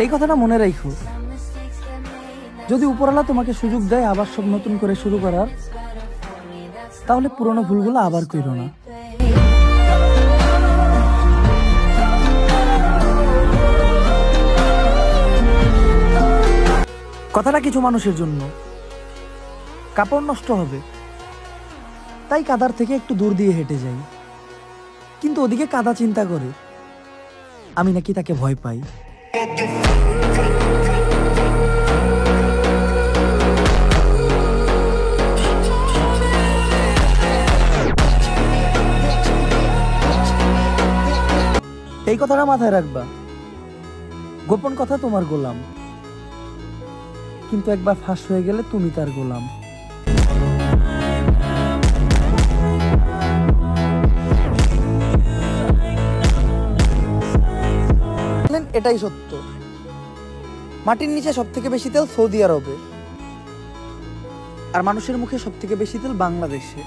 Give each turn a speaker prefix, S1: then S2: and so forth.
S1: এই কথাটা মনে রাখো, যদি উপরওয়ালা তোমাকে সুযোগ দেয় আবার সব নতুন করে শুরু করার, তাহলে পুরনো ভুলগুলো আবার কইরো না। কথাটা কিছু মানুষের জন্য, কাপড় নষ্ট হবে তাই কাদার থেকে একটু দূর দিয়ে হেঁটে যাই, কিন্তু ওদিকে কাদা চিন্তা করে আমি নাকি তাকে ভয় পাই। এই কথাটা মাথায় রাখবা, গোপন কথা তোমার গোলাম, কিন্তু একবার ফাঁস হয়ে গেলে তুমি তার গোলাম। এটাই সত্য, মাটির নিচে সব থেকে বেশি তেল সৌদি আরবে, আর মানুষের মুখে সব থেকে বেশি তেল বাংলাদেশে।